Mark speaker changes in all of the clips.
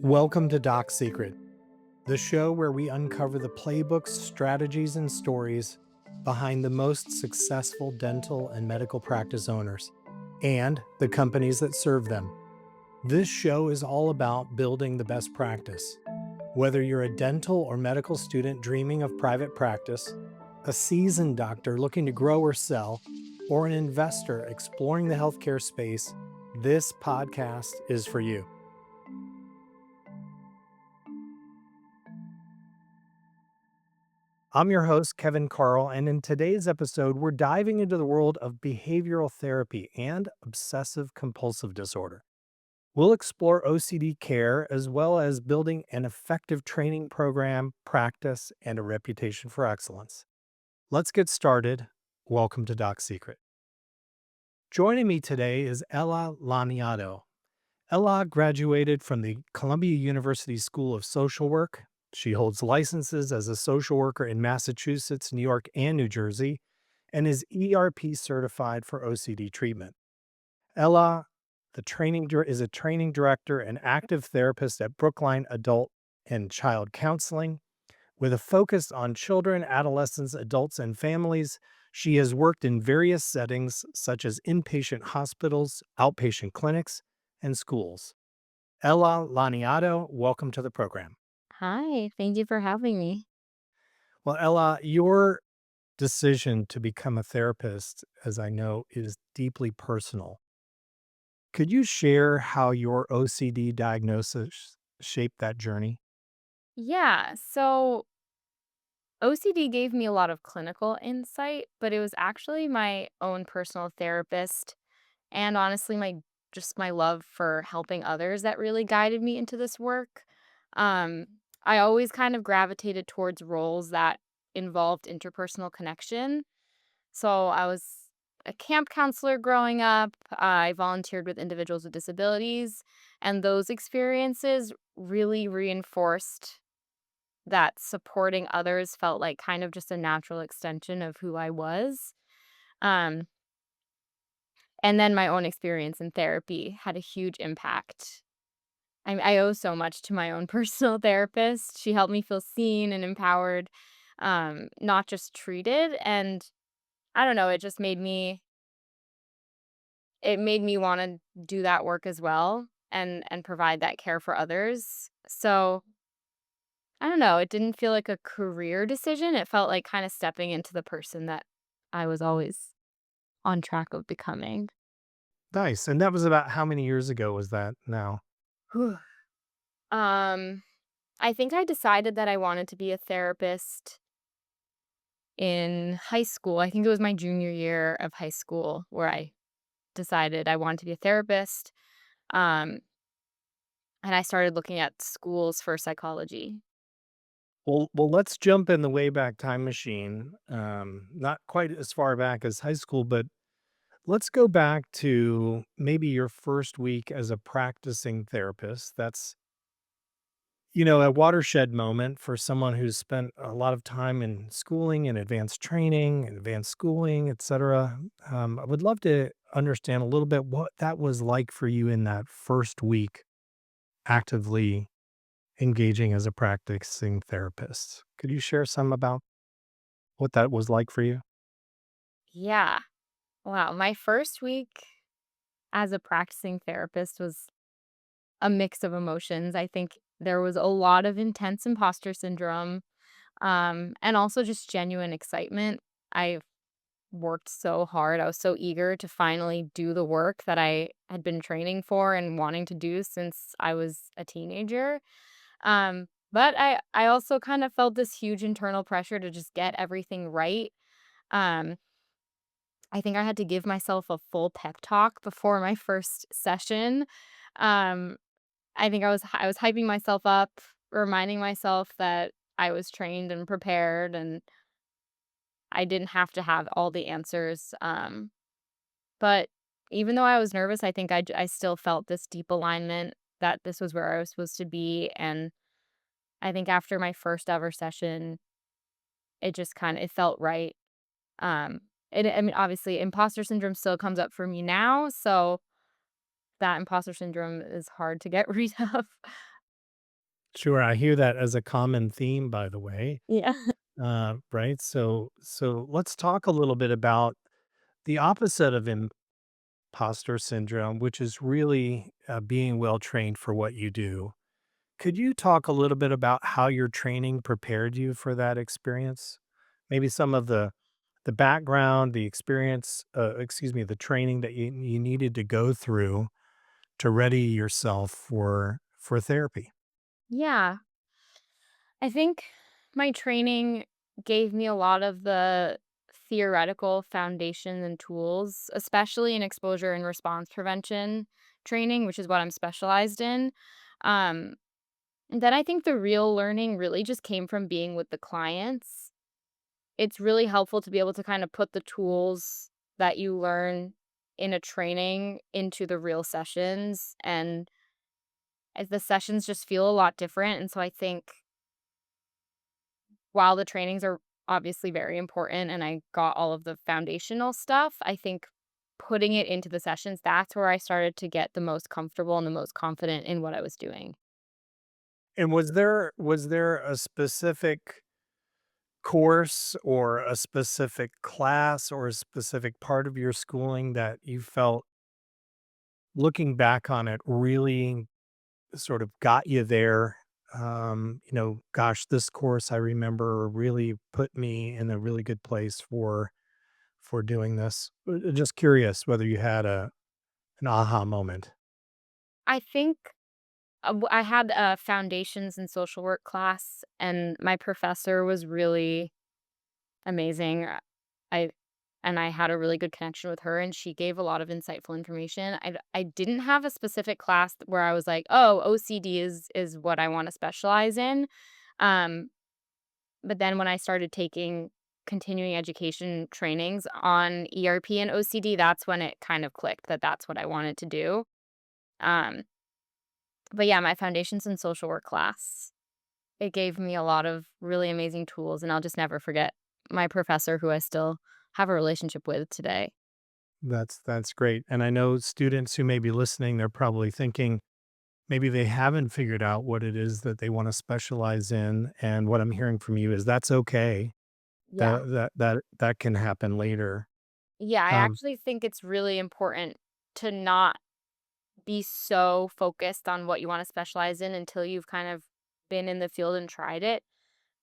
Speaker 1: Welcome to Doc Secret, the show where we uncover the playbooks, strategies, and stories behind the most successful dental and medical practice owners and the companies that serve them. This show is all about building the best practice. Whether you're a dental or medical student dreaming of private practice, a seasoned doctor looking to grow or sell, or an investor exploring the healthcare space, this podcast is for you. I'm your host, Kevin Carl, and in today's episode, we're diving into the world of behavioral therapy and obsessive compulsive disorder. We'll explore OCD care as well as building an effective training program, practice, and a reputation for excellence. Let's get started. Welcome to Doc Secret. Joining me today is Ella Laniado. Ella graduated from the Columbia University School of Social Work. She holds licenses as a social worker in Massachusetts, New York, and New Jersey, and is ERP certified for OCD treatment. Ella is a training director and active therapist at Brookline Adult and Child Counseling. With a focus on children, adolescents, adults, and families, she has worked in various settings such as inpatient hospitals, outpatient clinics, and schools. Ella Laniado, welcome to the program.
Speaker 2: Hi, thank you for having me.
Speaker 1: Well, Ella, your decision to become a therapist, as I know, is deeply personal. Could you share how your OCD diagnosis shaped that journey?
Speaker 2: So OCD gave me a lot of clinical insight, but it was actually my own personal therapist and honestly my love for helping others that really guided me into this work. Um I always kind of gravitated towards roles that involved interpersonal connection. So I was a camp counselor growing up. I volunteered with individuals with disabilities, and those experiences really reinforced that supporting others felt like kind of just a natural extension of who I was. Um, and then my own experience in therapy had a huge impact. I owe so much to my own personal therapist. She helped me feel seen and empowered, not just treated. And I don't know, it made me wanna do that work as well and provide that care for others. So, I don't know, it didn't feel like a career decision, it felt like kinda stepping into the person that I was always on track of becoming.
Speaker 1: Nice. And that was about how many years ago was that now?
Speaker 2: Whew. Um, I think I decided that I wanted to be a therapist in high school. I think it was my junior year of high school where I decided I wanted to be a therapist, um, and I started looking at schools for psychology.
Speaker 1: Well, let's jump in the Wayback Time Machine. Not quite as far back as high school, but let's go back to maybe your first week as a practicing therapist. That's, a watershed moment for someone who's spent a lot of time in schooling and advanced training and advanced schooling, et cetera. I would love to understand a little bit what that was like for you in that first week actively engaging as a practicing therapist. Could you share some about what that was like for you?
Speaker 2: Yeah. Wow, my first week as a practicing therapist was a mix of emotions. I think there was a lot of intense imposter syndrome, and also just genuine excitement. I worked so hard. I was so eager to finally do the work that I had been training for and wanting to do since I was a teenager. But I also kind of felt this huge internal pressure to just get everything right. Um, I think I had to give myself a full pep talk before my first session. Um, I was hyping myself up, reminding myself that I was trained and prepared and I didn't have to have all the answers. But even though I was nervous, I think I still felt this deep alignment that this was where I was supposed to be. And I think after my first ever session, it felt right. Um, I mean, obviously, imposter syndrome still comes up for me now, so that imposter syndrome is hard to get rid of.
Speaker 1: Sure, I hear that as a common theme, by the way.
Speaker 2: Yeah.
Speaker 1: Right. So let's talk a little bit about the opposite of imposter syndrome, which is really being well trained for what you do. Could you talk a little bit about how your training prepared you for that experience? Maybe some of the background, the experience, excuse me, the training that you needed to go through to ready yourself for therapy.
Speaker 2: Yeah. I think my training gave me a lot of the theoretical foundation and tools, especially in exposure and response prevention training, which is what I'm specialized in. Um, and then I think the real learning really just came from being with the clients. It's really helpful to be able to kind of put the tools that you learn in a training into the real sessions, and as the sessions just feel a lot different. And so I think while the trainings are obviously very important and I got all of the foundational stuff, I think putting it into the sessions, that's where I started to get the most comfortable and the most confident in what I was doing.
Speaker 1: And was there a specific course or a specific class or a specific part of your schooling that you felt, looking back on it, really sort of got you there? Gosh, this course I remember really put me in a really good place for doing this. Just curious whether you had an aha moment.
Speaker 2: I think I had a foundations in social work class, and my professor was really amazing. I and I had a really good connection with her, and she gave a lot of insightful information. I didn't have a specific class where I was like, "Oh, OCD is what I wanna specialize in." Um, but then when I started taking continuing education trainings on ERP and OCD, that's when it kind of clicked that that's what I wanted to do. Um, but yeah, my foundations in social work class, it gave me a lot of really amazing tools, and I'll just never forget my professor who I still have a relationship with today.
Speaker 1: That's great. And I know students who may be listening, they're probably thinking maybe they haven't figured out what it is that they want to specialize in. And what I'm hearing from you is that's okay.
Speaker 2: Yeah.
Speaker 1: That can happen later.
Speaker 2: Yeah, I
Speaker 1: Um,
Speaker 2: actually think it's really important to not be so focused on what you wanna specialize in until you've kind of been in the field and tried it.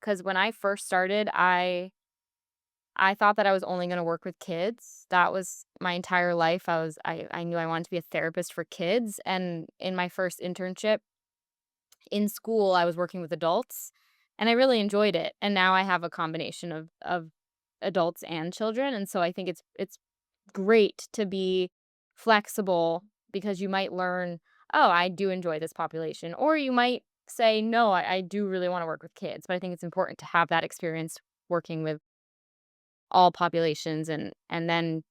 Speaker 2: Because when I first started, I thought that I was only gonna work with kids. That was my entire life. I knew I wanted to be a therapist for kids, and in my first internship in school, I was working with adults, and I really enjoyed it, and now I have a combination of adults and children, and so I think it's great to be flexible because you might learn, "Oh, I do enjoy this population," or you might say, "No, I do really wanna work with kids," but I think it's important to have that experience working with all populations and then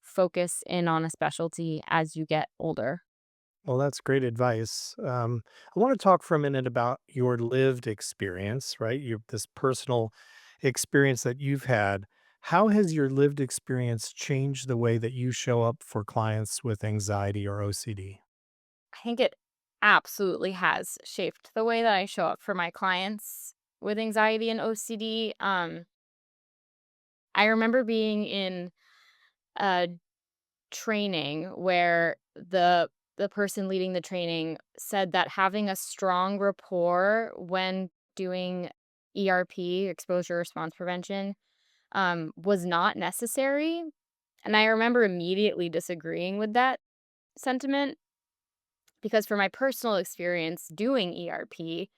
Speaker 2: focus in on a specialty as you get older.
Speaker 1: well, that's great advice. I want to talk for a minute about your lived experience, right? This personal experience that you've had. How has your lived experience changed the way that you show up for clients with anxiety or OCD?
Speaker 2: I think it absolutely has shaped the way that I show up for my clients with anxiety and OCD. I remember being in a training where the person leading the training said that having a strong rapport when doing ERP, exposure response prevention, was not necessary. And I remember immediately disagreeing with that sentiment because for my personal experience doing ERP,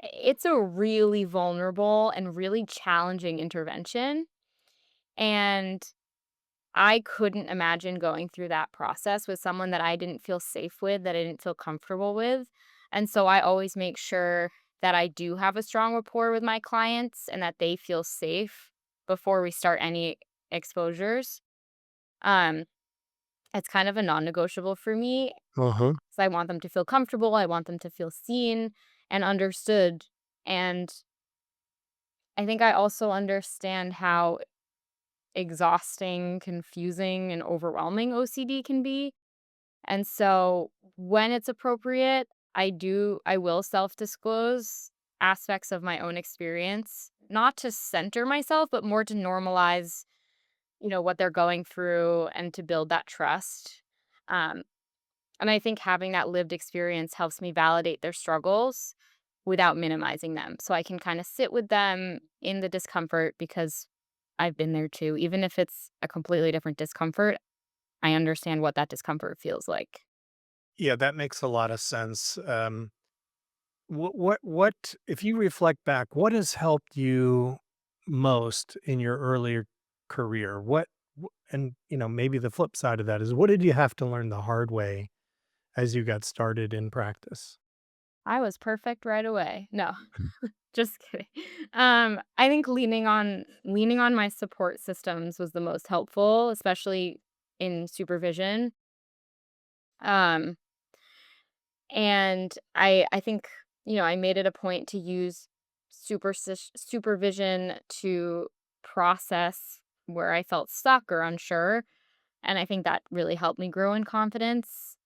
Speaker 2: it's a really vulnerable and really challenging intervention. And I couldn't imagine going through that process with someone that I didn't feel safe with, that I didn't feel comfortable with. And so I always make sure that I do have a strong rapport with my clients and that they feel safe before we start any exposures. Um, it's kind of a non-negotiable for me.
Speaker 1: Uh-huh.
Speaker 2: 'Cause I want them to feel comfortable, I want them to feel seen and understood, and I think I also understand how exhausting, confusing, and overwhelming OCD can be, and so when it's appropriate, I will self-disclose aspects of my own experience, not to center myself, but more to normalize, what they're going through and to build that trust. Um, and I think having that lived experience helps me validate their struggles without minimizing them. So I can kind of sit with them in the discomfort because I've been there too. Even if it's a completely different discomfort, I understand what that discomfort feels like.
Speaker 1: Yeah, that makes a lot of sense. What if you reflect back, what has helped you most in your earlier career? And maybe the flip side of that is what did you have to learn the hard way as you got started in practice?
Speaker 2: I was perfect right away. No, just kidding. I think leaning on my support systems was the most helpful, especially in supervision. Um, and I think, I made it a point to use supervision to process where I felt stuck or unsure, and I think that really helped me grow in confidence.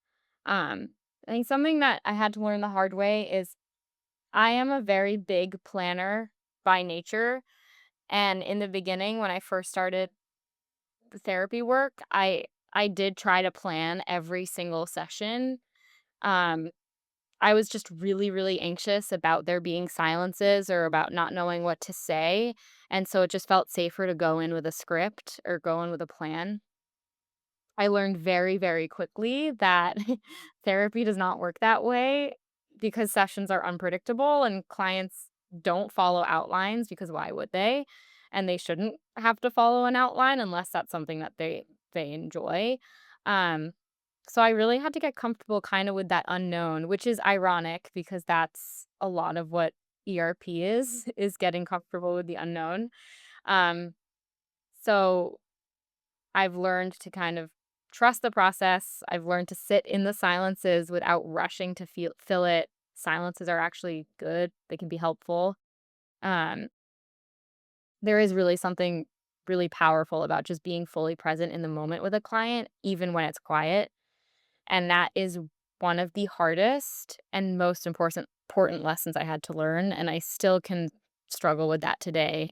Speaker 2: Um, I think something that I had to learn the hard way is I am a very big planner by nature, and in the beginning, when I first started the therapy work, I did try to plan every single session. Um, I was just really, really anxious about there being silences or about not knowing what to say, and so it just felt safer to go in with a script or go in with a plan. I learned very, very quickly that therapy does not work that way because sessions are unpredictable and clients don't follow outlines because why would they? And they shouldn't have to follow an outline unless that's something that they enjoy. Um, so I really had to get comfortable kind of with that unknown, which is ironic because that's a lot of what ERP is getting comfortable with the unknown. Um, so I've learned to kind of trust the process. I've learned to sit in the silences without rushing to fill it. Silences are actually good. They can be helpful. Um, there is really something really powerful about just being fully present in the moment with a client, even when it's quiet. And that is one of the hardest and most important lessons I had to learn. And I still can struggle with that today.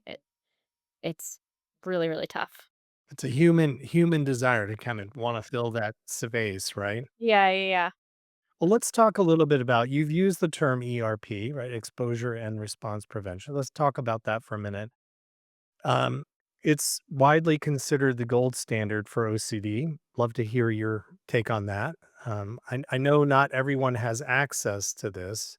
Speaker 2: It's really, really tough.
Speaker 1: It's a human desire to kind of want to fill that space, right?
Speaker 2: Yeah, yeah, yeah.
Speaker 1: Well, let's talk a little bit about you've used the term ERP, right? Exposure and response prevention. Let's talk about that for a minute. Um, it's widely considered the gold standard for OCD. Love to hear your take on that. I know not everyone has access to this.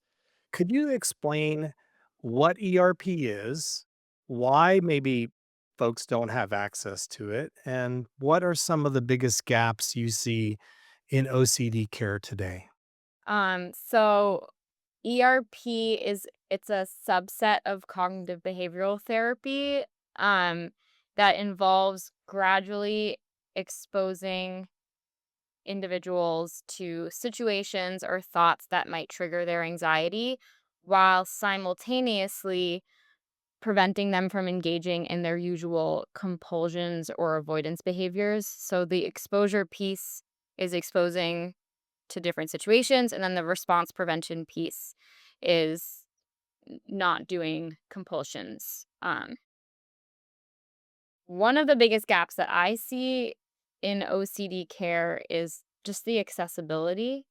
Speaker 1: Could you explain what ERP is, why maybe folks don't have access to it, and what are some of the biggest gaps you see in OCD care today?
Speaker 2: So ERP it's a subset of cognitive behavioral therapy um that involves gradually exposing individuals to situations or thoughts that might trigger their anxiety while simultaneously preventing them from engaging in their usual compulsions or avoidance behaviors. So the exposure piece is exposing to different situations, and then the response prevention piece is not doing compulsions. One of the biggest gaps that I see in OCD care is just the accessibility.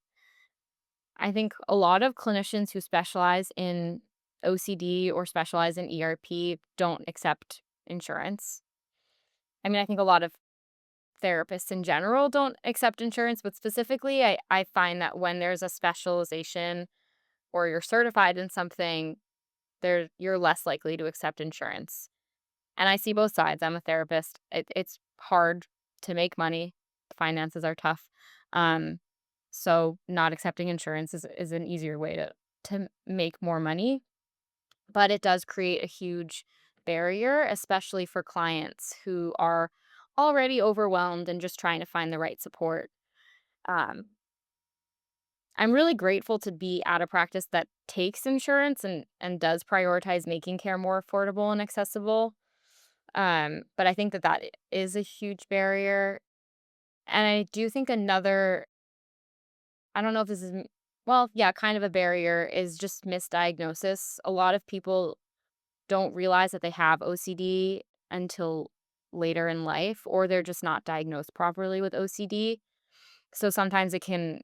Speaker 2: I think a lot of clinicians who specialize in OCD or specialize in ERP don't accept insurance. I mean, I think a lot of therapists in general don't accept insurance, but specifically, I find that when there's a specialization or you're certified in something, you're less likely to accept insurance. And I see both sides. I'm a therapist. It's hard to make money. Finances are tough. Um, so not accepting insurance is an easier way to make more money, but it does create a huge barrier, especially for clients who are already overwhelmed and just trying to find the right support. Um, I'm really grateful to be at a practice that takes insurance and does prioritize making care more affordable and accessible. But I think that is a huge barrier. And I do think I don't know if this is Well, yeah, kind of a barrier is just misdiagnosis. A lot of people don't realize that they have OCD until later in life, or they're just not diagnosed properly with OCD. So sometimes it can,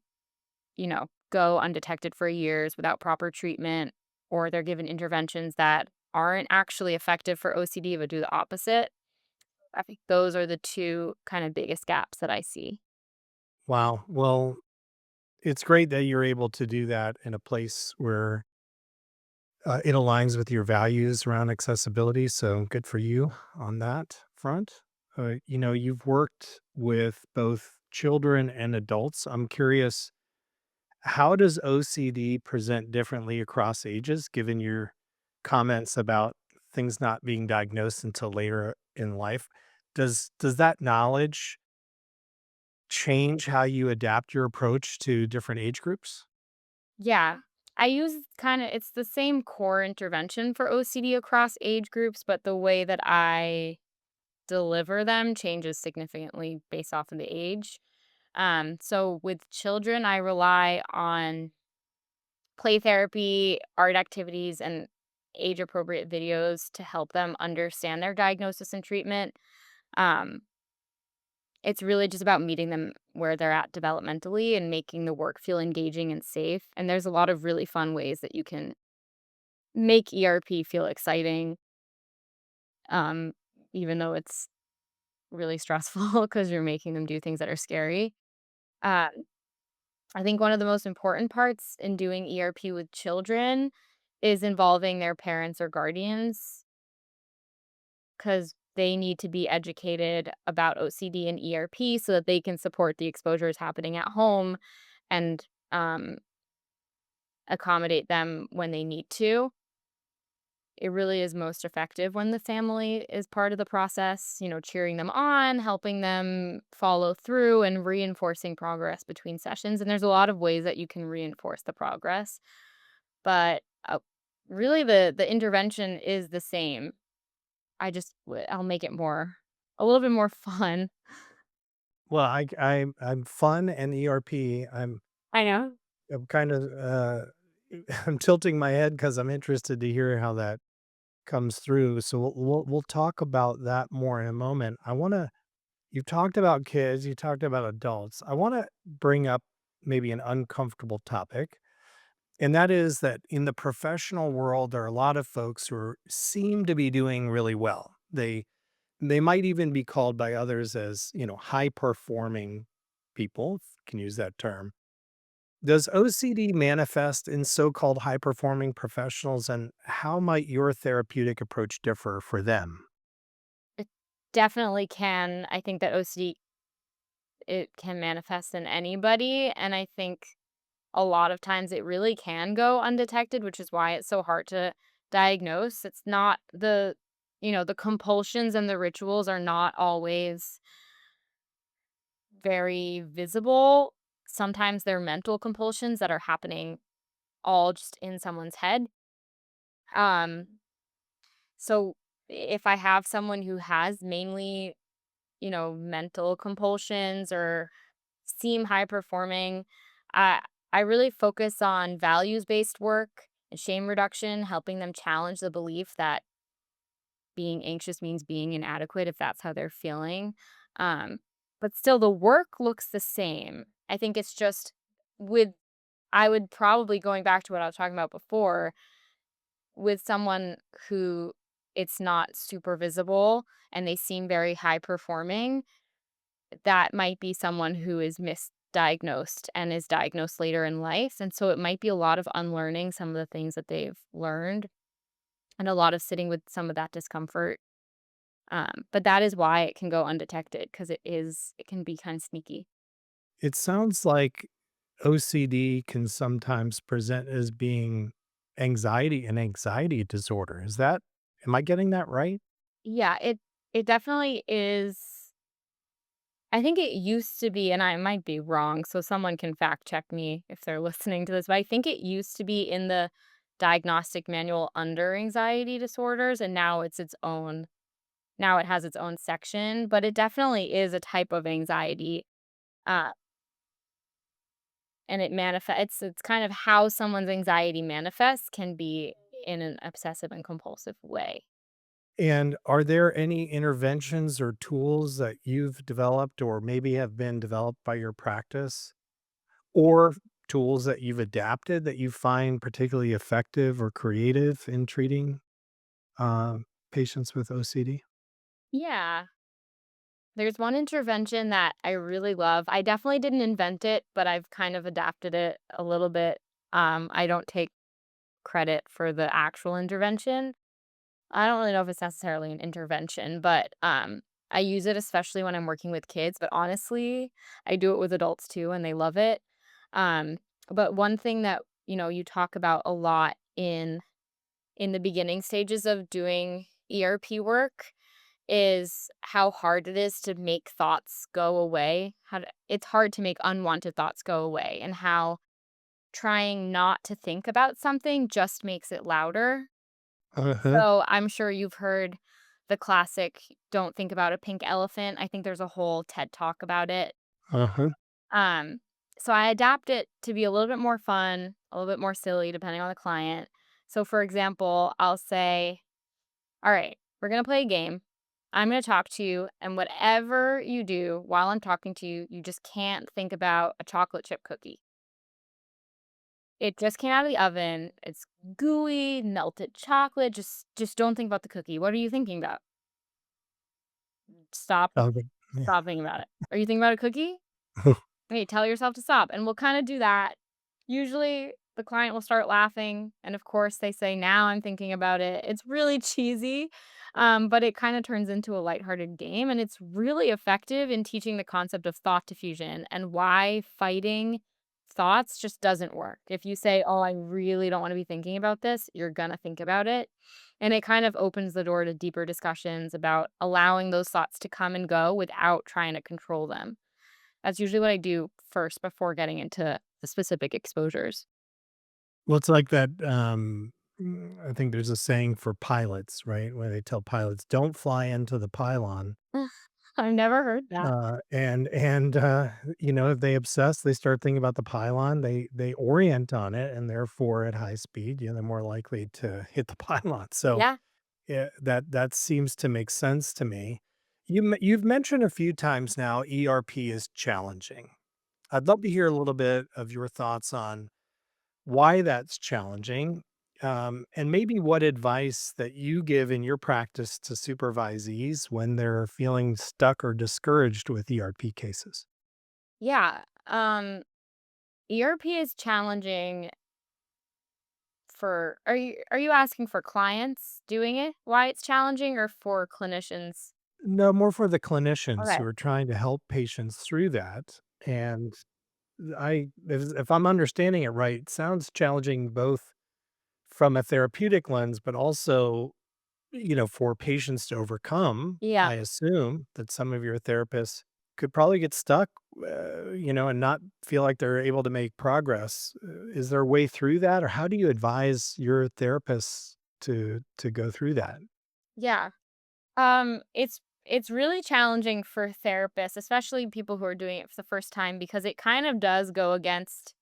Speaker 2: go undetected for years without proper treatment, or they're given interventions that aren't actually effective for OCD but do the opposite. I think those are the two kind of biggest gaps that I see.
Speaker 1: Wow. Well, it's great that you're able to do that in a place where it aligns with your values around accessibility. So good for you on that front. You've worked with both children and adults. I'm curious, how does OCD present differently across ages, given your comments about things not being diagnosed until later in life? Does that knowledge change how you adapt your approach to different age groups?
Speaker 2: Yeah. I use it's the same core intervention for OCD across age groups, but the way that I deliver them changes significantly based off of the age. So with children, I rely on play therapy, art activities, and age appropriate videos to help them understand their diagnosis and treatment. Um, it's really just about meeting them where they're at developmentally and making the work feel engaging and safe. And there's a lot of really fun ways that you can make ERP feel exciting, um, even though it's really stressful because you're making them do things that are scary. Uh, I think one of the most important parts in doing ERP with children is involving their parents or guardians because they need to be educated about OCD and ERP so that they can support the exposures happening at home and accommodate them when they need to. It really is most effective when the family is part of the process, cheering them on, helping them follow through, and reinforcing progress between sessions. And there's a lot of ways that you can reinforce the progress, but really the intervention is the same. I'll make it a little bit more fun.
Speaker 1: Well, I'm fun and ERP.
Speaker 2: I know.
Speaker 1: I'm kind of I'm tilting my head because I'm interested to hear how that comes through. So we'll talk about that more in a moment. You talked about kids, you talked about adults. I want to bring up maybe an uncomfortable topic, and that is that in the professional world, there are a lot of folks seem to be doing really well. They might even be called by others as, high performing people, if you can use that term. Does OCD manifest in so-called high performing professionals, and how might your therapeutic approach differ for them?
Speaker 2: It definitely can. I think that OCD, it can manifest in anybody, and I think a lot of times it really can go undetected, which is why it's so hard to diagnose. It's not the compulsions and the rituals are not always very visible. Sometimes they're mental compulsions that are happening all just in someone's head. Um, so if I have someone who has mainly, mental compulsions or seem high performing, I I really focus on values-based work and shame reduction, helping them challenge the belief that being anxious means being inadequate if that's how they're feeling. Um, but still the work looks the same. I think it's just with I would probably going back to what I was talking about before, with someone who it's not super visible and they seem very high performing, that might be someone who is misdiagnosed and is diagnosed later in life. And so it might be a lot of unlearning some of the things that they've learned and a lot of sitting with some of that discomfort. But that is why it can go undetected because it can be kind of sneaky.
Speaker 1: It sounds like OCD can sometimes present as being an anxiety disorder. Am I getting that right?
Speaker 2: Yeah, it definitely is. I think it used to be, and I might be wrong, so someone can fact check me if they're listening to this, but I think it used to be in the diagnostic manual under anxiety disorders, and now it has its own section, but it definitely is a type of anxiety. Uh, and it's kind of how someone's anxiety manifests can be in an obsessive and compulsive way.
Speaker 1: And are there any interventions or tools that you've developed or maybe have been developed by your practice or tools that you've adapted that you find particularly effective or creative in treating patients with OCD?
Speaker 2: Yeah. There's one intervention that I really love. I definitely didn't invent it, but I've kind of adapted it a little bit. I don't take credit for the actual intervention. I don't really know if it's necessarily an intervention, but I use it especially when I'm working with kids, but honestly, I do it with adults too and they love it. Um, but one thing that, you talk about a lot in the beginning stages of doing ERP work is how hard it is to make thoughts go away. It's hard to make unwanted thoughts go away, and how trying not to think about something just makes it louder.
Speaker 1: Uh-huh.
Speaker 2: So I'm sure you've heard the classic "Don't think about a pink elephant." I think there's a whole TED talk about it.
Speaker 1: Uh-huh.
Speaker 2: Um, so I adapt it to be a little bit more fun, a little bit more silly, depending on the client. So, for example, I'll say, all right, we're going to play a game. I'm going to talk to you, and whatever you do while I'm talking to you, you just can't think about a chocolate chip cookie. It just came out of the oven. It's gooey, melted chocolate. Just don't think about the cookie. What are you thinking about? Stop,
Speaker 1: Oh, good. Yeah.
Speaker 2: stop thinking about it. Are you thinking about a cookie? Okay, tell yourself to stop, and we'll kinda do that. Usually, the client will start laughing, and of course, they say, "Now I'm thinking about it." It's really cheesy, but it kinda turns into a lighthearted game, and it's really effective in teaching the concept of thought diffusion and why fighting thoughts just doesn't work. If you say, "Oh, I really don't wanna be thinking about this," you're gonna think about it, and it kind of opens the door to deeper discussions about allowing those thoughts to come and go without trying to control them. That's usually what I do first before getting into the specific exposures.
Speaker 1: Well, it's like that, I think there's a saying for pilots, right? Where they tell pilots, "Don't fly into the pylon."
Speaker 2: Ugh, I've never heard that.
Speaker 1: If they obsess, they start thinking about the pylon, they orient on it, and therefore, at high speed, they're more likely to hit the pylon. So,
Speaker 2: Yeah.
Speaker 1: yeah, that seems to make sense to me. You've mentioned a few times now ERP is challenging. I'd love to hear a little bit of your thoughts on why that's challenging, and maybe what advice that you give in your practice to supervisees when they're feeling stuck or discouraged with ERP cases.
Speaker 2: Yeah. ERP is challenging for are you asking for clients doing it? Why it's challenging or for clinicians?
Speaker 1: No, more for the clinicians
Speaker 2: Okay.
Speaker 1: who are trying to help patients through that. And if I'm understanding it right, it sounds challenging both from a therapeutic lens, but also for patients to overcome.
Speaker 2: Yeah.
Speaker 1: I assume that some of your therapists could probably get stuck, and not feel like they're able to make progress. Is there a way through that, or how do you advise your therapists to go through that?
Speaker 2: Yeah. It's really challenging for therapists, especially people who are doing it for the first time, because it kind of does go against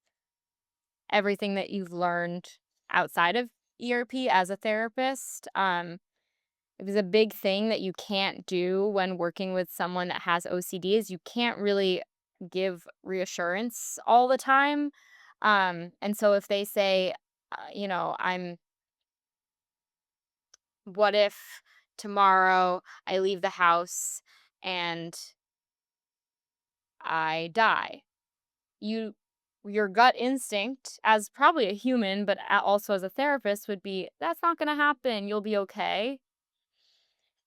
Speaker 2: everything that you've learned outside of ERP as a therapist. It was a big thing that you can't do when working with someone that has OCD is you can't really give reassurance all the time. And so if they say, what if tomorrow I leave the house and I die? You your gut instinct as probably a human, but also as a therapist would be that's not going to happen. You'll be okay.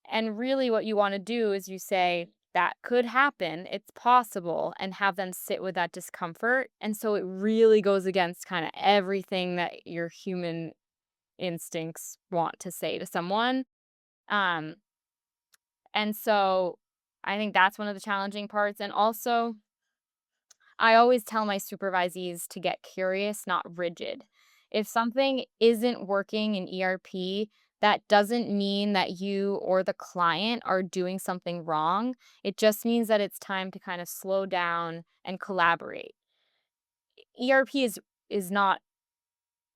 Speaker 2: And really, what you want to do is you say, that could happen. It's possible, and have them sit with that discomfort. And so it really goes against kind of everything that your human instincts want to say to someone. Um, and so I think that's one of the challenging parts. And also, I always tell my supervisees to get curious, not rigid. If something isn't working in ERP, that doesn't mean that you or the client are doing something wrong. It just means that it's time to kind of slow down and collaborate. ERP is not,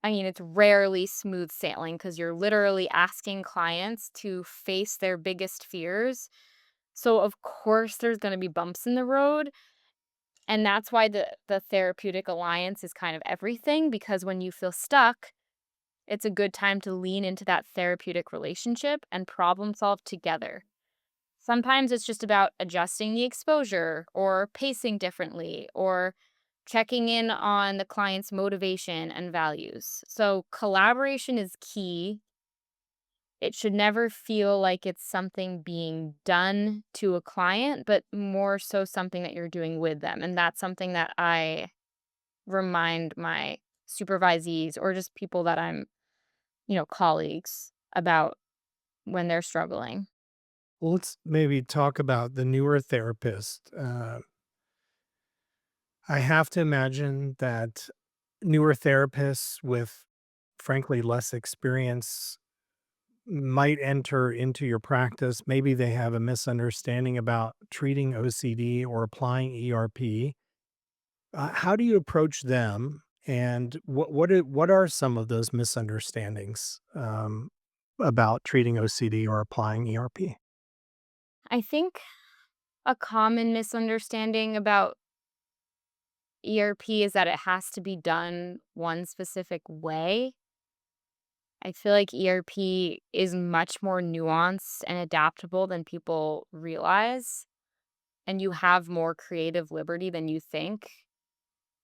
Speaker 2: I mean, it's rarely smooth sailing because you're literally asking clients to face their biggest fears. So of course there's going to be bumps in the road, and that's why the therapeutic alliance is kind of everything, because when you feel stuck, it's a good time to lean into that therapeutic relationship and problem solve together. Sometimes it's just about adjusting the exposure or pacing differently or checking in on the client's motivation and values. So, collaboration is key. It should never feel like it's something being done to a client, but more so something that you're doing with them. And that's something that I remind my supervisees or just people that I'm, colleagues about when they're struggling.
Speaker 1: Well, let's maybe talk about the newer therapist. I have to imagine that newer therapists with, frankly, less experience might enter into your practice. Maybe they have a misunderstanding about treating OCD or applying ERP. How do you approach them? And what are some of those misunderstandings about treating OCD or applying ERP?
Speaker 2: I think a common misunderstanding about ERP is that it has to be done one specific way. I feel like ERP is much more nuanced and adaptable than people realize, and you have more creative liberty than you think.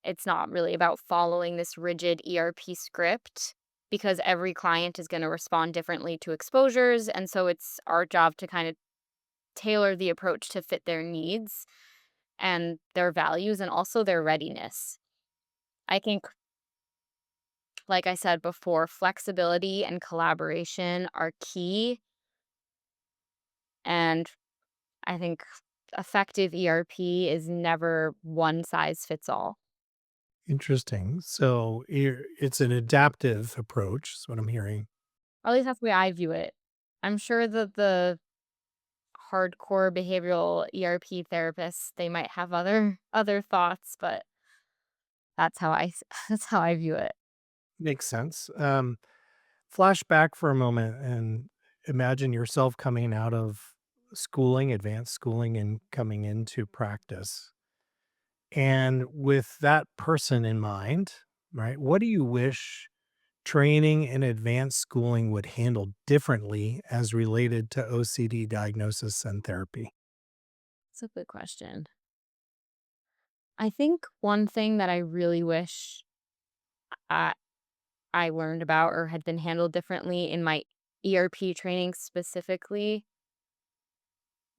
Speaker 2: It's not really about following this rigid ERP script because every client is going to respond differently to exposures. And so it's our job to kind of tailor the approach to fit their needs and their values and also their readiness. I think, like I said before, flexibility and collaboration are key. And I think effective ERP is never one size fits all.
Speaker 1: Interesting. So it's an adaptive approach, is what I'm hearing.
Speaker 2: Or at least that's the way I view it. I'm sure that the hardcore behavioral ERP therapists, they might have other thoughts, but that's how I view it.
Speaker 1: Makes sense. Flash back for a moment and imagine yourself coming out of schooling, advanced schooling, and coming into practice. And with that person in mind, right, what do you wish training and advanced schooling would handle differently as related to OCD diagnosis and therapy?
Speaker 2: It's a good question. I think one thing that I really wish I I learned about or had been handled differently in my ERP training specifically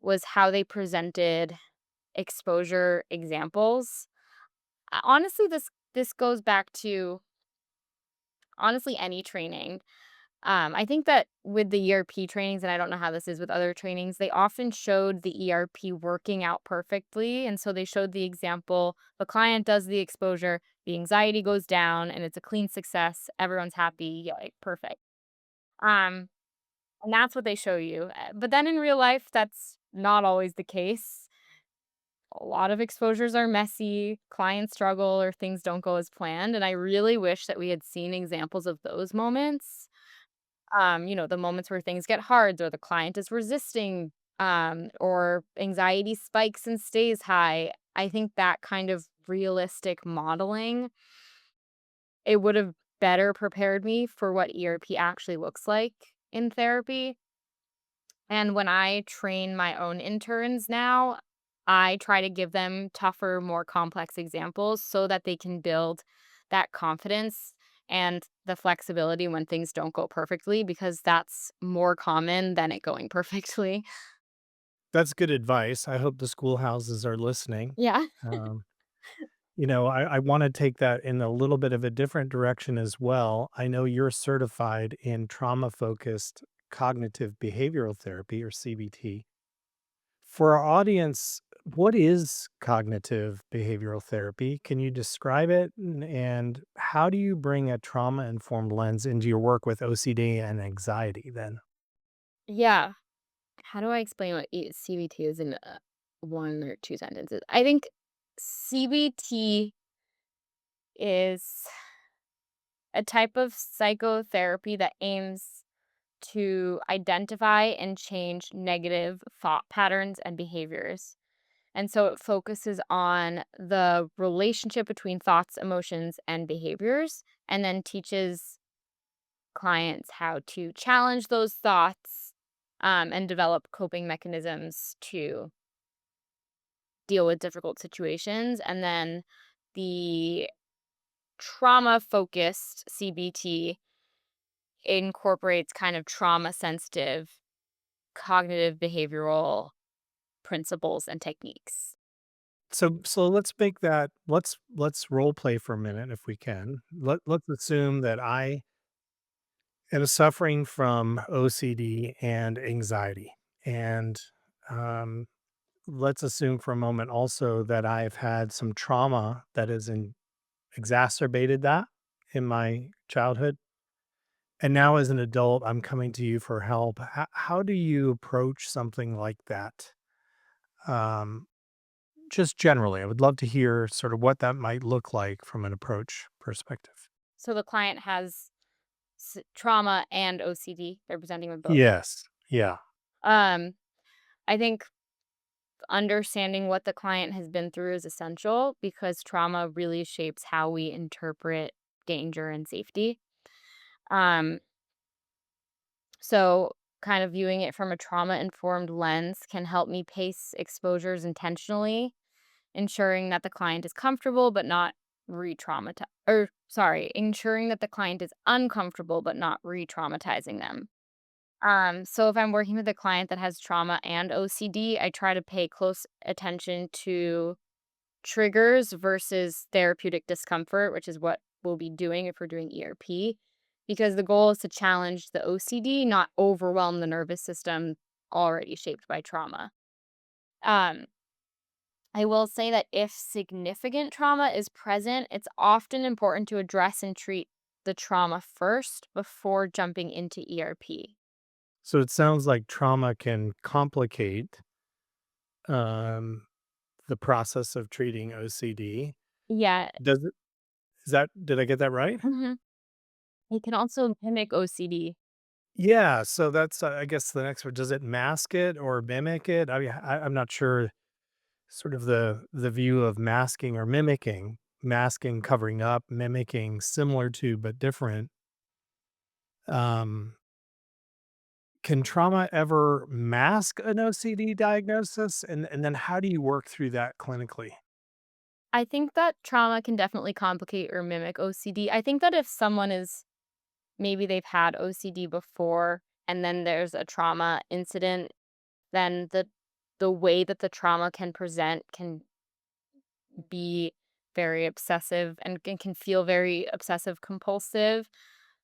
Speaker 2: was how they presented exposure examples. Honestly, this goes back to honestly any training. I think that with the ERP trainings, and I don't know how this is with other trainings, they often showed the ERP working out perfectly. And so they showed the example, the client does the exposure, the anxiety goes down, and it's a clean success. Everyone's happy. Yeah, like perfect. Um, and that's what they show you. But then in real life, that's not always the case. A lot of exposures are messy, clients struggle, or things don't go as planned. And I really wish that we had seen examples of those moments, the moments where things get hard or the client is resisting, or anxiety spikes and stays high. I think that kind of realistic modeling, it would have better prepared me for what ERP actually looks like in therapy. And when I train my own interns now, I try to give them tougher, more complex examples so that they can build that confidence and the flexibility when things don't go perfectly, because that's more common than it going perfectly.
Speaker 1: That's good advice. I hope the schoolhouses are listening.
Speaker 2: Yeah.
Speaker 1: Um, I want to take that in a little bit of a different direction as well. I know you're certified in trauma focused cognitive behavioral therapy or CBT. For our audience, what is cognitive behavioral therapy? Can you describe it? And how do you bring a trauma informed lens into your work with OCD and anxiety then?
Speaker 2: Yeah. How do I explain what CBT is in one or two sentences? I think CBT is a type of psychotherapy that aims to identify and change negative thought patterns and behaviors. And so it focuses on the relationship between thoughts, emotions, and behaviors, and then teaches clients how to challenge those thoughts and develop coping mechanisms to deal with difficult situations. And then the trauma focused CBT incorporates kind of trauma sensitive cognitive behavioral principles and techniques.
Speaker 1: So let's make that let's role play for a minute if we can. Let's assume that I am suffering from OCD and anxiety. And um, let's assume for a moment also that I've had some trauma that has exacerbated that in my childhood. And now as an adult, I'm coming to you for help. How do you approach something like that? Um, just generally, I would love to hear sort of what that might look like from an approach perspective.
Speaker 2: So the client has trauma and OCD. They're presenting with both.
Speaker 1: Yes. Yeah.
Speaker 2: Um, I think understanding what the client has been through is essential because trauma really shapes how we interpret danger and safety. Um, so kind of viewing it from a trauma informed lens can help me pace exposures intentionally, ensuring that the client is comfortable but not re-traumatized, or sorry, ensuring that the client is uncomfortable but not re-traumatizing them. So if I'm working with a client that has trauma and OCD, I try to pay close attention to triggers versus therapeutic discomfort, which is what we'll be doing if we're doing ERP, because the goal is to challenge the OCD, not overwhelm the nervous system already shaped by trauma. Um, I will say that if significant trauma is present, it's often important to address and treat the trauma first before jumping into ERP.
Speaker 1: So it sounds like trauma can complicate um, the process of treating OCD.
Speaker 2: Yeah.
Speaker 1: Does it? Is that? Did I get that right?
Speaker 2: Mhm. It can also mimic OCD.
Speaker 1: Yeah. So that's, I guess, the next one. Does it mask it or mimic it? I mean, I'm not sure. Sort of the view of masking or mimicking, masking, covering up, mimicking, similar to but different. Um, can trauma ever mask an OCD diagnosis? And then how do you work through that clinically?
Speaker 2: I think that trauma can definitely complicate or mimic OCD. I think that if someone is maybe they've had OCD before and then there's a trauma incident, then the way that the trauma can present can be very obsessive and can feel very obsessive compulsive.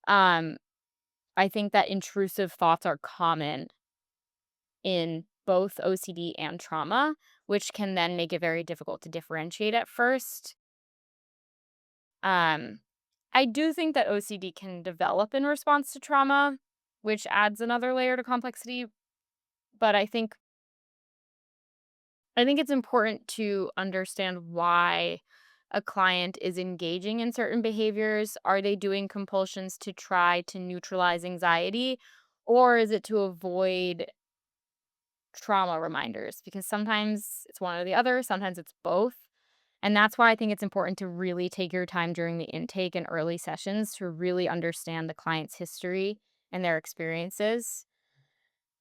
Speaker 2: Um, I think that intrusive thoughts are common in both OCD and trauma, which can then make it very difficult to differentiate at first. Um, I do think that OCD can develop in response to trauma, which adds another layer to complexity, but I think it's important to understand why a client is engaging in certain behaviors. Are they doing compulsions to try to neutralize anxiety, or is it to avoid trauma reminders? Because sometimes it's one or the other, sometimes it's both. And that's why I think it's important to really take your time during the intake and early sessions to really understand the client's history and their experiences.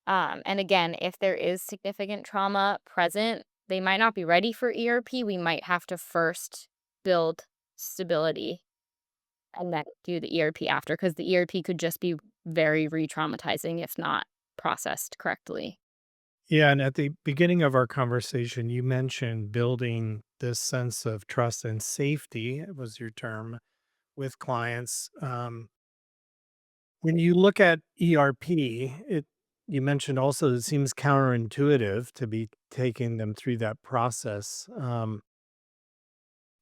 Speaker 2: And again, if there is significant trauma present, they might not be ready for ERP. We might have to first build stability and then do the ERP after, because the ERP could just be very re traumatizing if not processed correctly.
Speaker 1: Yeah, and at the beginning of our conversation, you mentioned building this sense of trust and safety, it was your term, with clients. When you look at ERP, you mentioned also it seems counterintuitive to be taking them through that process.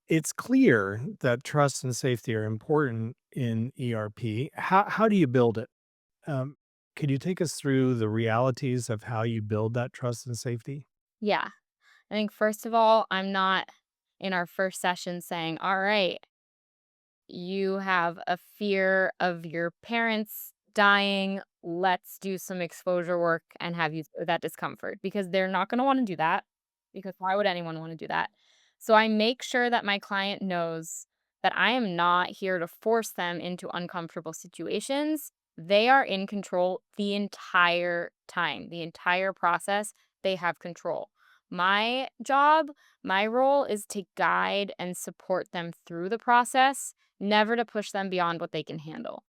Speaker 1: It's clear that trust and safety are important in ERP. How do you build it? Um, could you take us through the realities of how you build that trust and safety?
Speaker 2: Yeah. I think first of all, I'm not in our first session saying, all right, you have a fear of your parents dying. Let's do some exposure work and have you that discomfort because they're not going to want to do that because why would anyone want to do that? So I make sure that my client knows that I am not here to force them into uncomfortable situations. They are in control the entire time, the entire process. They have control. My job, my role is to guide and support them through the process, never to push them beyond what they can handle.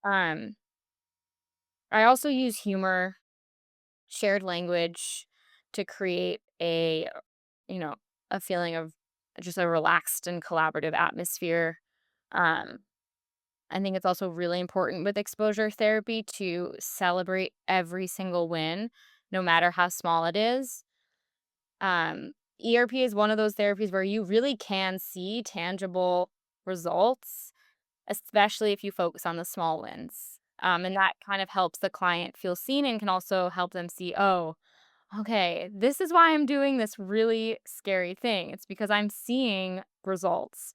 Speaker 2: Um, I also use humor, shared language to create you know, a feeling of just a relaxed and collaborative atmosphere. Um, I think it's also really important with exposure therapy to celebrate every single win, no matter how small it is. ERP is one of those therapies where you really can see tangible results, especially if you focus on the small wins. And that kind of helps the client feel seen and can also help them see, oh, okay, this is why I'm doing this really scary thing. It's because I'm seeing results.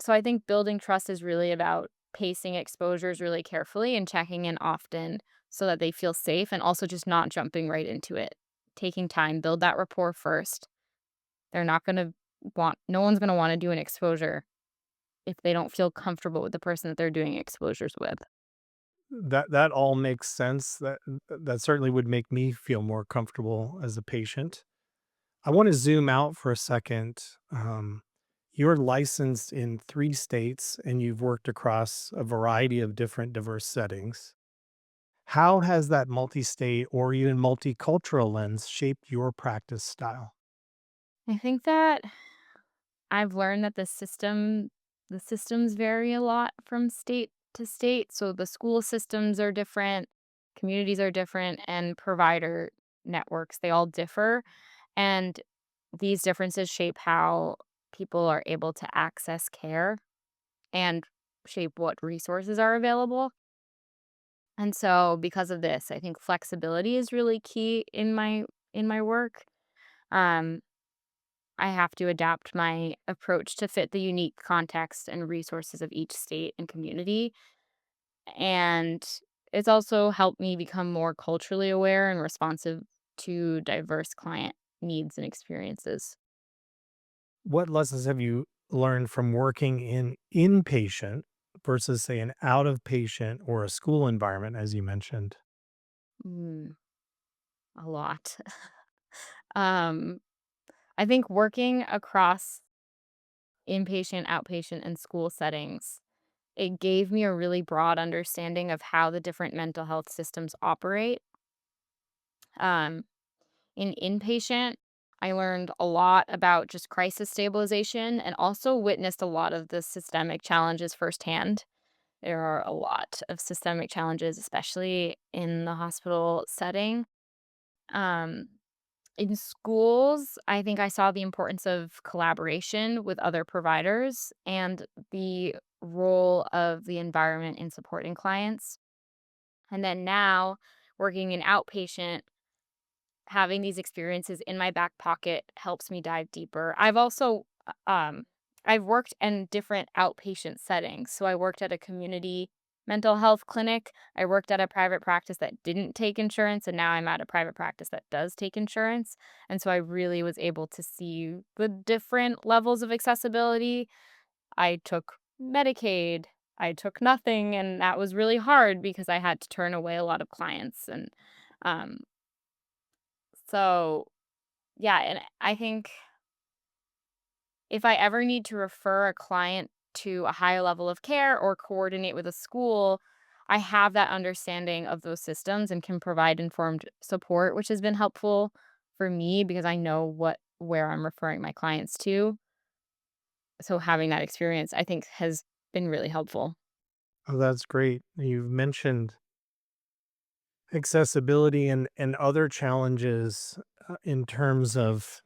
Speaker 2: So I think building trust is really about pacing exposures really carefully and checking in often so that they feel safe and also just not jumping right into it. Taking time, build that rapport first. They're not going to no one's going to want to do an exposure if they don't feel comfortable with the person that they're doing exposures with.
Speaker 1: That all makes sense. That certainly would make me feel more comfortable as a patient. I want to zoom out for a second. You're licensed in 3 states and you've worked across a variety of different diverse settings. How has that multi-state or even multicultural lens shaped your practice style?
Speaker 2: I think that I've learned that the systems vary a lot from state to state. So the school systems are different, communities are different, and provider networks, they all differ. And these differences shape how people are able to access care and shape what resources are available. And so because of this, I think flexibility is really key in my work. Um, I have to adapt my approach to fit the unique context and resources of each state and community. And it's also helped me become more culturally aware and responsive to diverse client needs and experiences.
Speaker 1: What lessons have you learned from working in inpatient versus, say, an out of patient or a school environment, as you mentioned?
Speaker 2: Mm, a lot. um, I think working across inpatient, outpatient, and school settings, it gave me a really broad understanding of how the different mental health systems operate. Um, in inpatient, I learned a lot about just crisis stabilization and also witnessed a lot of the systemic challenges firsthand. There are a lot of systemic challenges, especially in the hospital setting. Um, in schools, I think I saw the importance of collaboration with other providers and the role of the environment in supporting clients. And then now, working in outpatient, having these experiences in my back pocket helps me dive deeper. I've worked in different outpatient settings. So I worked at a community mental health clinic. I worked at a private practice that didn't take insurance, and now I'm at a private practice that does take insurance. And so I really was able to see the different levels of accessibility. I took Medicaid. I took nothing, and that was really hard because I had to turn away a lot of clients and um so yeah, and I think if I ever need to refer a client to a higher level of care or coordinate with a school, I have that understanding of those systems and can provide informed support, which has been helpful for me because I know where I'm referring my clients to. So having that experience, I think, has been really helpful.
Speaker 1: Oh, that's great. You've mentioned accessibility and other challenges in terms of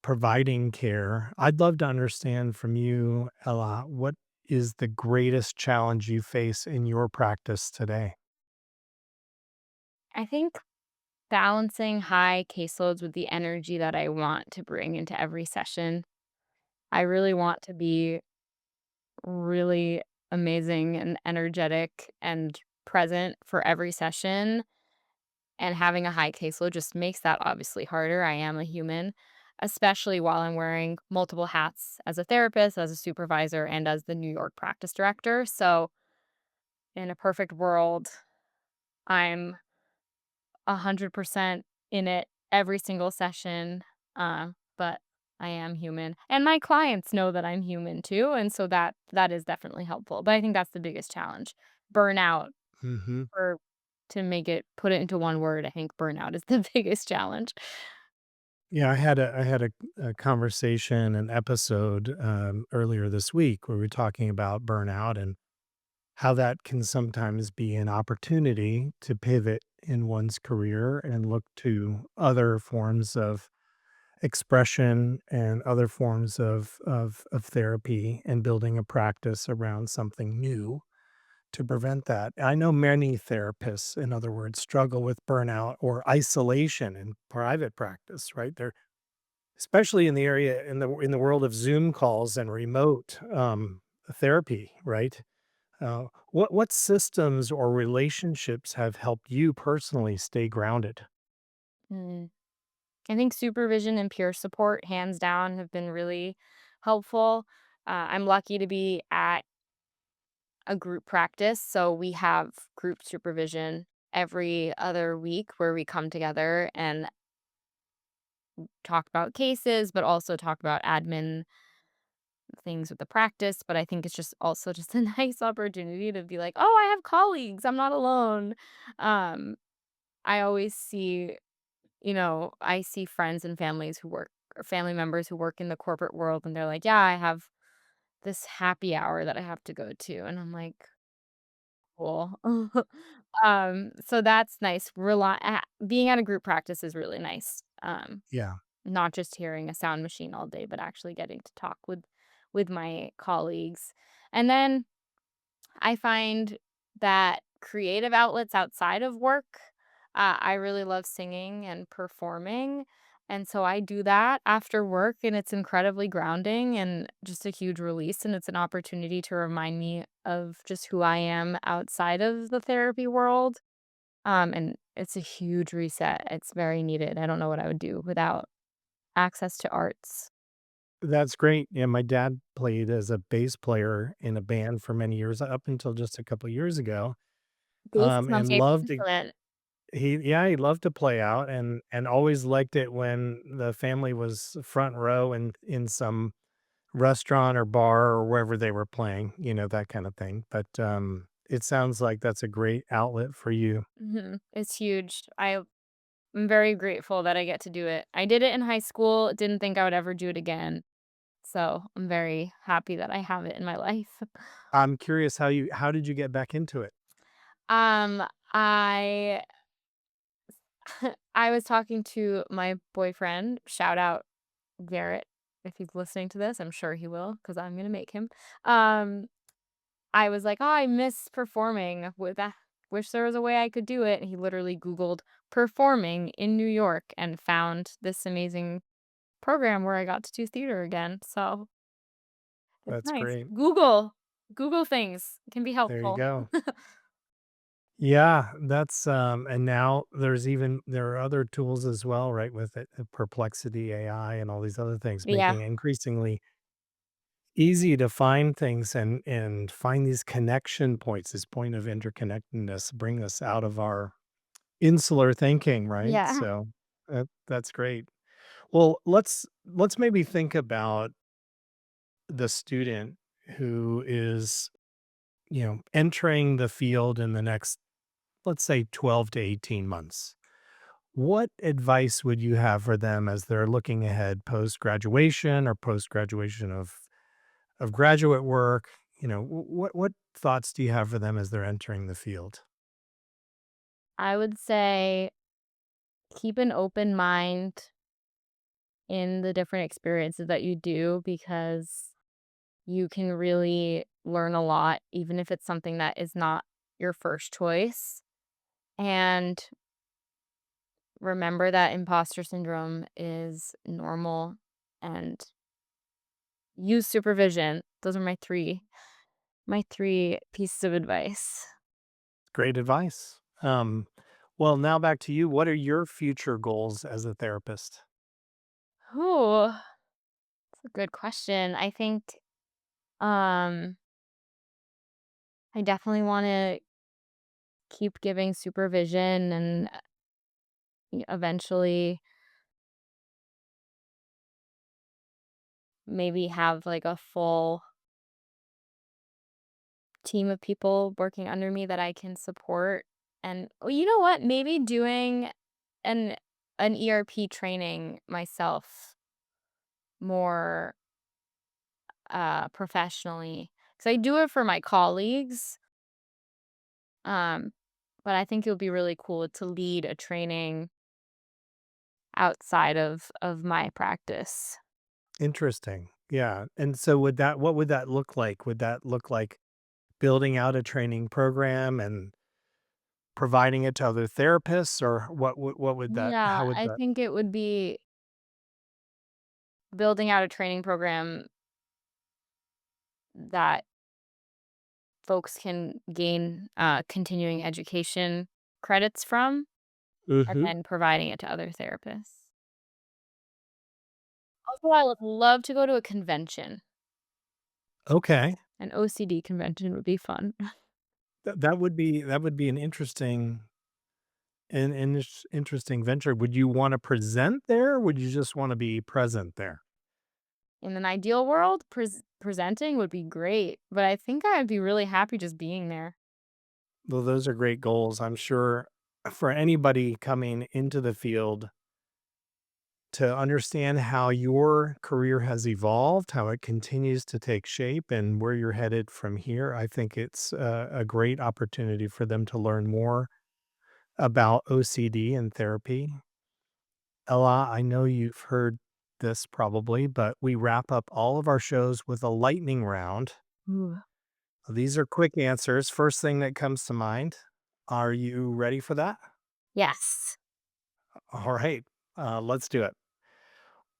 Speaker 1: providing care. I'd love to understand from you, Ella, what is the greatest challenge you face in your practice today?
Speaker 2: I think balancing high caseloads with the energy that I want to bring into every session. I really want to be really amazing and energetic and present for every session, and having a high caseload just makes that obviously harder. I am a human, especially while I'm wearing multiple hats as a therapist, as a supervisor, and as the New York practice director. So, in a perfect world, I'm 100% in it every single session, but I am human, and my clients know that I'm human too, and so that is definitely helpful, but I think that's the biggest challenge. Burnout,
Speaker 1: Hmm.
Speaker 2: or to make it put it into one word, I think burnout is the biggest challenge.
Speaker 1: Yeah, I had a conversation, an episode earlier this week where we were talking about burnout and how that can sometimes be an opportunity to pivot in one's career and look to other forms of expression and other forms of therapy and building a practice around something new to prevent that. I know many therapists, in other words, struggle with burnout or isolation in private practice, right? They're especially in the area in the world of Zoom calls and remote therapy, right? What systems or relationships have helped you personally stay grounded?
Speaker 2: Mm. I think supervision and peer support, hands down, have been really helpful. I'm lucky to be at a group practice, so we have group supervision every other week where we come together and talk about cases, but also talk about admin things with the practice. But I think it's just also just a nice opportunity to be like, "Oh, I have colleagues. I'm not alone." Um, I always see, I see friends and families who work or family members who work in the corporate world, and they're like, "Yeah, I have this happy hour that I have to go to." And I'm like, "Cool." So that's nice. Being at a group practice is really nice.
Speaker 1: Yeah.
Speaker 2: Not just hearing a sound machine all day, but actually getting to talk with my colleagues. And then I find that creative outlets outside of work, I really love singing and performing. And so I do that after work, and it's incredibly grounding and just a huge release. And it's an opportunity to remind me of just who I am outside of the therapy world. And it's a huge reset. It's very needed. I don't know what I would do without access to arts.
Speaker 1: That's great. Yeah, my dad played as a bass player in a band for many years up until just a couple years ago,
Speaker 2: Bass is my
Speaker 1: and
Speaker 2: favorite
Speaker 1: loved to
Speaker 2: instrument.
Speaker 1: he loved to play out and always liked it when the family was front row in some restaurant or bar or wherever they were playing, that kind of thing. But, it sounds like that's a great outlet for you.
Speaker 2: Mhm. It's huge. I'm very grateful that I get to do it. I did it in high school, didn't think I would ever do it again. So, I'm very happy that I have it in my life.
Speaker 1: I'm curious how did you get back into it?
Speaker 2: Um, I I was talking to my boyfriend, shout out Garrett, if he's listening to this, I'm sure he will, because 'cause I'm gonna make him. Um, I was like, "Oh, I miss performing. Wish there was a way I could do it." And he literally Googled "performing in New York" and found this amazing program where I got to do theater again. So, it's
Speaker 1: That's
Speaker 2: nice.
Speaker 1: great.
Speaker 2: Google things can be
Speaker 1: There you
Speaker 2: helpful.
Speaker 1: go. Yeah, that's, and now there are other tools as well, right, with it, Perplexity AI and all these other things,
Speaker 2: Yeah.
Speaker 1: making it increasingly easy to find things and find these connection points, this point of interconnectedness, bring us out of our insular thinking, right?
Speaker 2: Yeah.
Speaker 1: So, that's great. Well, let's maybe think about the student who is, entering the field in the next, let's say, 12 to 18 months. What advice would you have for them as they're looking ahead post graduation or post graduation of graduate work? What thoughts do you have for them as they're entering the field?
Speaker 2: I would say keep an open mind in the different experiences that you do because you can really learn a lot, even if it's something that is not your first choice. And remember that imposter syndrome is normal, and use supervision. Those are my three. My 3 pieces of advice.
Speaker 1: Great advice. Well, now back to you. What are your future goals as a therapist?
Speaker 2: Ooh, that's a good question. I think, um, I definitely wanna keep giving supervision and, eventually maybe have, like, a full team of people working under me that I can support, and you know what? Maybe doing an an ERP training myself more, professionally, because I do it for my colleagues, um, but I think it would be really cool to lead a training outside of my practice.
Speaker 1: Interesting. Yeah. And so what would that look like? Would that look like building out a training program and providing it to other therapists, or what would that
Speaker 2: Yeah,
Speaker 1: how would
Speaker 2: I
Speaker 1: that
Speaker 2: think it would be building out a training program that folks can gain, continuing education credits from, and
Speaker 1: Mhm.
Speaker 2: then providing it to other therapists. Also, I would love to go to a convention.
Speaker 1: Okay.
Speaker 2: An OCD convention would be fun.
Speaker 1: That would be an interesting venture. Would you wanna present there, or would you just wanna be present there?
Speaker 2: In an ideal world, presenting would be great, but I think I'd be really happy just being there.
Speaker 1: Well, those are great goals. I'm sure for anybody coming into the field to understand how your career has evolved, how it continues to take shape, and where you're headed from here, I think it's a great opportunity for them to learn more about OCD and therapy. Ella, I know you've heard this probably, but we wrap up all of our shows with a lightning round.
Speaker 2: Ooh.
Speaker 1: These are quick answers. First thing that comes to mind. Are you ready for that?
Speaker 2: Yes.
Speaker 1: All right, let's do it.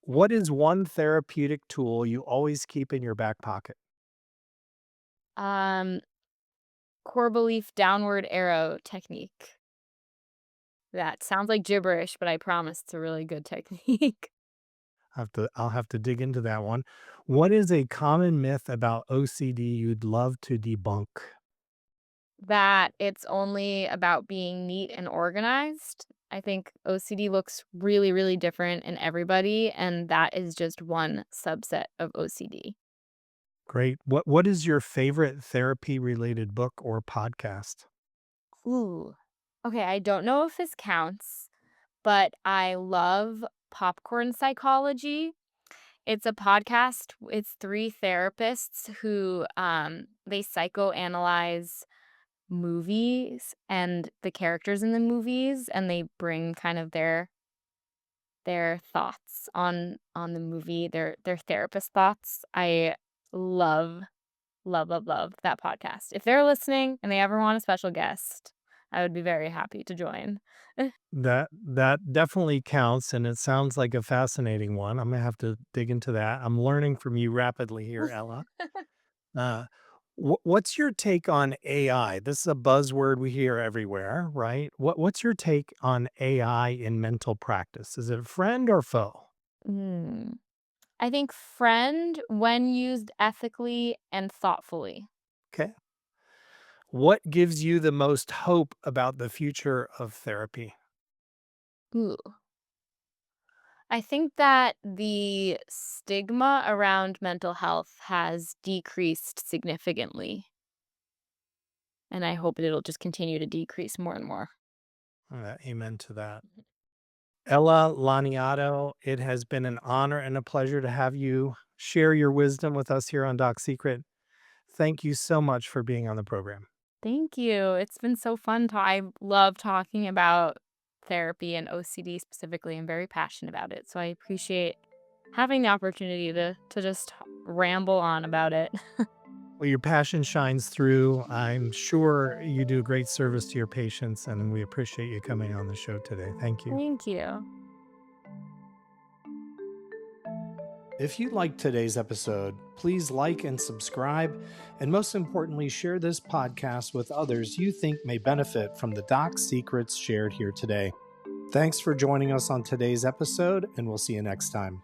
Speaker 1: What is one therapeutic tool you always keep in your back pocket?
Speaker 2: Um, core belief downward arrow technique. That sounds like gibberish, but I promise it's a really good technique.
Speaker 1: I'll have to dig into that one. What is a common myth about OCD you'd love to debunk?
Speaker 2: That it's only about being neat and organized. I think OCD looks really, really different in everybody, and that is just one subset of OCD.
Speaker 1: Great. What is your favorite therapy related book or podcast?
Speaker 2: Ooh. Okay, I don't know if this counts, but I love Popcorn Psychology. It's a podcast. It's 3 therapists who, they psychoanalyze movies and the characters in the movies, and they bring kind of their thoughts on the movie, their therapist thoughts. I love, love, love, love that podcast. If they're listening and they ever want a special guest, I would be very happy to join.
Speaker 1: That definitely counts, and it sounds like a fascinating one. I'm gonna have to dig into that. I'm learning from you rapidly here, Ella. Uh, what's your take on AI? This is a buzzword we hear everywhere, right? What's your take on AI in mental practice? Is it a friend or foe?
Speaker 2: Mm. I think friend when used ethically and thoughtfully.
Speaker 1: Okay. What gives you the most hope about the future of therapy?
Speaker 2: Ooh. I think that the stigma around mental health has decreased significantly, and I hope it'll just continue to decrease more and more.
Speaker 1: Amen to that. Ella Laniado, it has been an honor and a pleasure to have you share your wisdom with us here on Doc Secret. Thank you so much for being on the program.
Speaker 2: Thank you. It's been so fun. I love talking about therapy and OCD specifically. I'm very passionate about it. So I appreciate having the opportunity to just ramble on about it.
Speaker 1: Well, your passion shines through. I'm sure you do a great service to your patients, and we appreciate you coming on the show today. Thank you.
Speaker 2: Thank you.
Speaker 1: If you liked today's episode, please like and subscribe, and most importantly, share this podcast with others you think may benefit from the doc secrets shared here today. Thanks for joining us on today's episode, and we'll see you next time.